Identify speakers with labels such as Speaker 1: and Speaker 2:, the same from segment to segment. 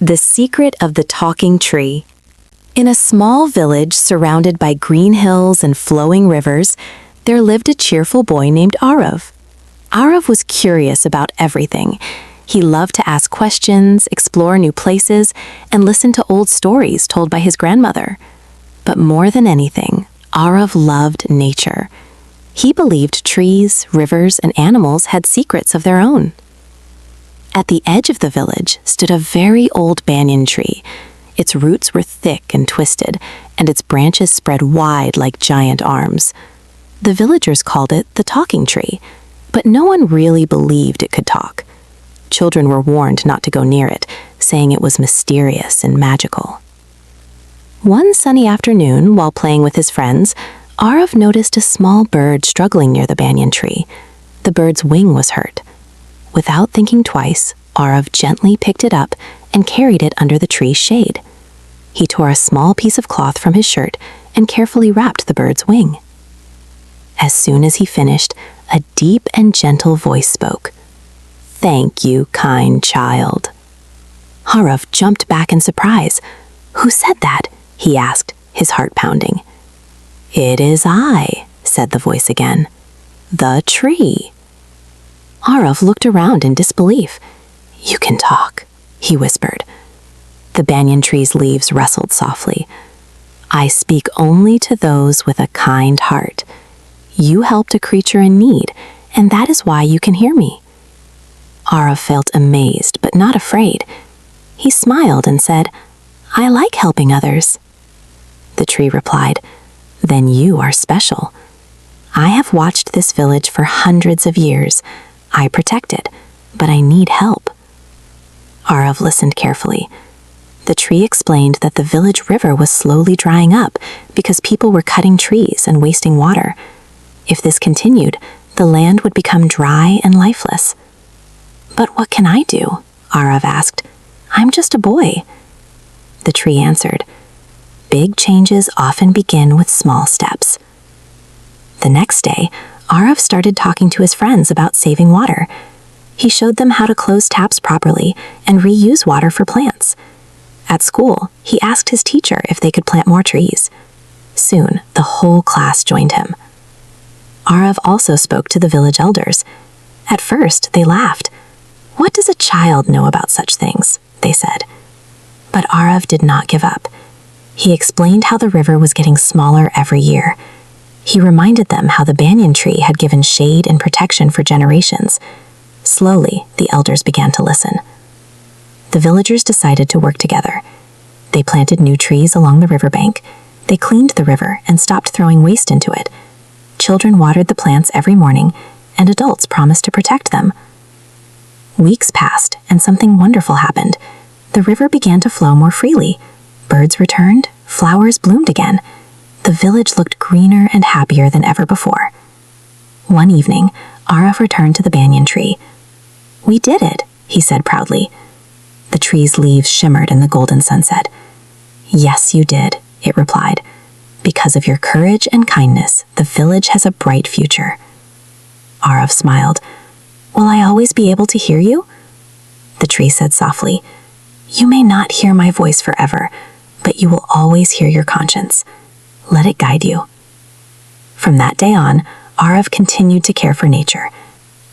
Speaker 1: The Secret of the Talking Tree. In a small village surrounded by green hills and flowing rivers, there lived a cheerful boy named Arav. Arav was curious about everything. He loved to ask questions, explore new places, and listen to old stories told by his grandmother. But more than anything, Arav loved nature. He believed trees, rivers, and animals had secrets of their own. At the edge of the village stood a very old banyan tree. Its roots were thick and twisted, and its branches spread wide like giant arms. The villagers called it the talking tree, but no one really believed it could talk. Children were warned not to go near it, saying it was mysterious and magical. One sunny afternoon, while playing with his friends, Arav noticed a small bird struggling near the banyan tree. The bird's wing was hurt. Without thinking twice, Arav gently picked it up and carried it under the tree's shade. He tore a small piece of cloth from his shirt and carefully wrapped the bird's wing. As soon as he finished, a deep and gentle voice spoke. "Thank you, kind child." Arav jumped back in surprise. "Who said that?" he asked, his heart pounding. "It is I," said the voice again. "The tree." Arav looked around in disbelief. "You can talk," he whispered. The banyan tree's leaves rustled softly. "I speak only to those with a kind heart. You helped a creature in need, and that is why you can hear me." Arav felt amazed, but not afraid. He smiled and said, "I like helping others." The tree replied, "Then you are special. I have watched this village for hundreds of years. I protect it, but I need help." Arav listened carefully. The tree explained that the village river was slowly drying up because people were cutting trees and wasting water. If this continued, the land would become dry and lifeless. "But what can I do?" Arav asked. "I'm just a boy." The tree answered, "Big changes often begin with small steps." The next day, Arav started talking to his friends about saving water. He showed them how to close taps properly and reuse water for plants. At school, he asked his teacher if they could plant more trees. Soon, the whole class joined him. Arav also spoke to the village elders. At first, they laughed. "What does a child know about such things?" they said. But Arav did not give up. He explained how the river was getting smaller every year. He reminded them how the banyan tree had given shade and protection for generations. Slowly, the elders began to listen. The villagers decided to work together. They planted new trees along the riverbank. They cleaned the river and stopped throwing waste into it. Children watered the plants every morning, and adults promised to protect them. Weeks passed, and something wonderful happened. The river began to flow more freely. Birds returned, flowers bloomed again. The village looked greener and happier than ever before. One evening, Arav returned to the banyan tree. "We did it," he said proudly. The tree's leaves shimmered in the golden sunset. "Yes, you did," it replied. "Because of your courage and kindness, the village has a bright future." Arav smiled. "Will I always be able to hear you?" The tree said softly, "You may not hear my voice forever, but you will always hear your conscience. Let it guide you." From that day on, Arav continued to care for nature.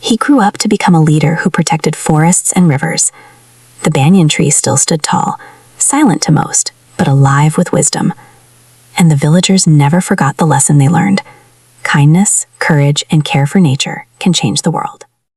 Speaker 1: He grew up to become a leader who protected forests and rivers. The banyan tree still stood tall, silent to most, but alive with wisdom. And the villagers never forgot the lesson they learned. Kindness, courage, and care for nature can change the world.